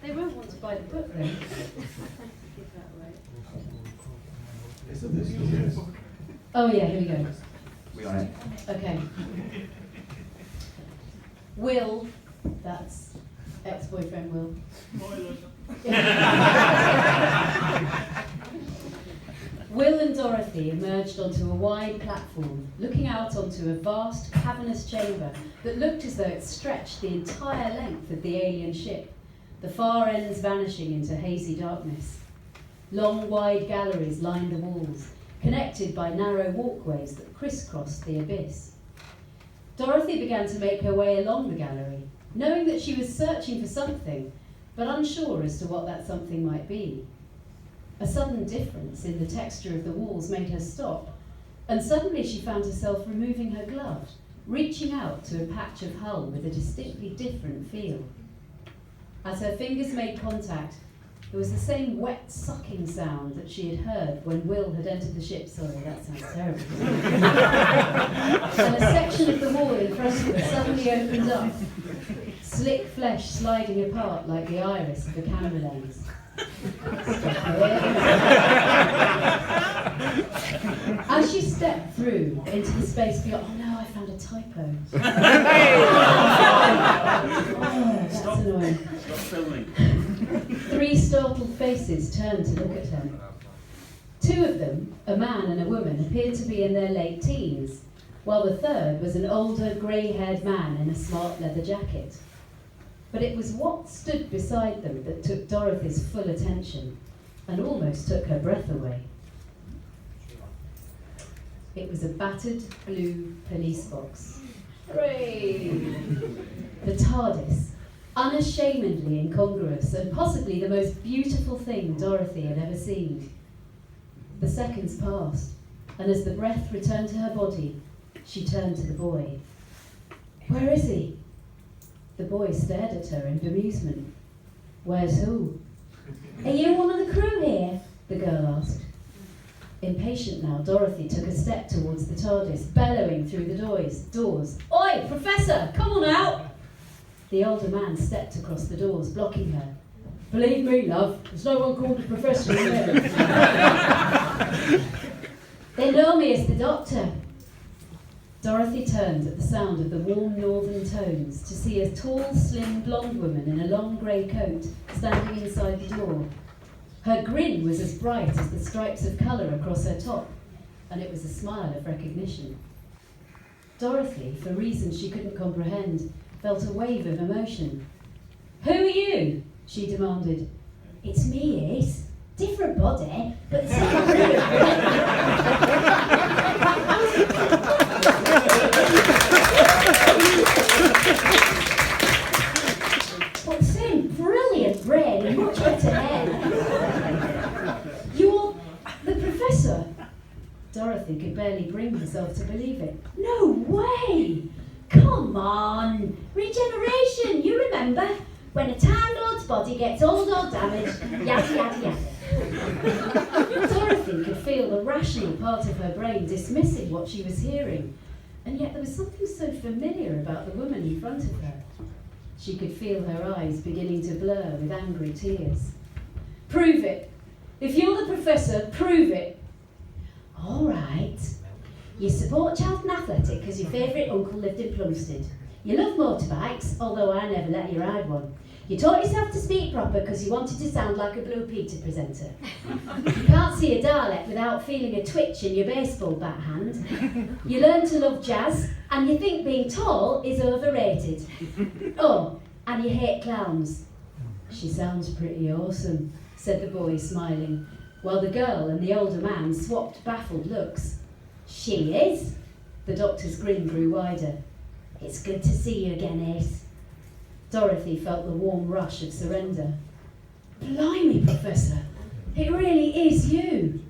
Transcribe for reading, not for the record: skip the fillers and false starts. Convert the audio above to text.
They won't want to buy the book then. Oh yeah, here we go. We on it. Okay. Will, that's ex-boyfriend Will. Will and Dorothy emerged onto a wide platform, looking out onto a vast, cavernous chamber that looked as though it stretched the entire length of the alien ship, the far ends vanishing into hazy darkness. Long, wide galleries lined the walls, connected by narrow walkways that crisscrossed the abyss. Dorothy began to make her way along the gallery, knowing that she was searching for something, but unsure as to what that something might be. A sudden difference in the texture of the walls made her stop, and suddenly she found herself removing her glove, reaching out to a patch of hull with a distinctly different feel. As her fingers made contact, there was the same wet sucking sound that she had heard when Will had entered the ship. Sorry, that sounds terrible. And a section of the wall in front of her suddenly opened up, slick flesh sliding apart like the iris of a camera lens. As she stepped through into the space beyond, oh no, I found a typo. Oh, that's annoying. Stop filming. 3 startled faces turned to look at her. 2 of them, a man and a woman, appeared to be in their late teens, while the third was an older, grey-haired man in a smart leather jacket. But it was what stood beside them that took Dorothy's full attention and almost took her breath away. It was a battered blue police box. Hooray! The TARDIS, unashamedly incongruous and possibly the most beautiful thing Dorothy had ever seen. The seconds passed, and as the breath returned to her body, she turned to the boy. "Where is he?" The boy stared at her in bemusement. "Where's who?" "Are you one of the crew here?" the girl asked. Impatient now, Dorothy took a step towards the TARDIS, bellowing through the doors. "Oi, Professor, come on out!" The older man stepped across the doors, blocking her. "Believe me, love, there's no one called the Professor in there." "They know me as the Doctor." Dorothy turned at the sound of the warm northern tones to see a tall, slim, blonde woman in a long grey coat standing inside the door. Her grin was as bright as the stripes of colour across her top, and it was a smile of recognition. Dorothy, for reasons she couldn't comprehend, felt a wave of emotion. "Who are you?" she demanded. "It's me, Ace. Different body, but same but same brilliant brain and much better hair. You're the Professor?" Dorothy could barely bring herself to believe it. "No way! Come on! Regeneration, you remember? When a Time Lord's body gets old or damaged, yada yada yada." Dorothy could feel the rational part of her brain dismissing what she was hearing, and yet there was something so familiar about the woman in front of her. She could feel her eyes beginning to blur with angry tears. "Prove it! If you're the Professor, prove it!" "All right. You support Charlton Athletic because your favourite uncle lived in Plumstead. You love motorbikes, although I never let you ride one. You taught yourself to speak proper because you wanted to sound like a Blue Peter presenter. You can't see a Dalek without feeling a twitch in your baseball bat hand. You learned to love jazz, and you think being tall is overrated. Oh, and you hate clowns." "She sounds pretty awesome," said the boy, smiling, while the girl and the older man swapped baffled looks. "She is?" The Doctor's grin grew wider. "It's good to see you again, Ace." Dorothy felt the warm rush of surrender. "Blimey, Professor, it really is you."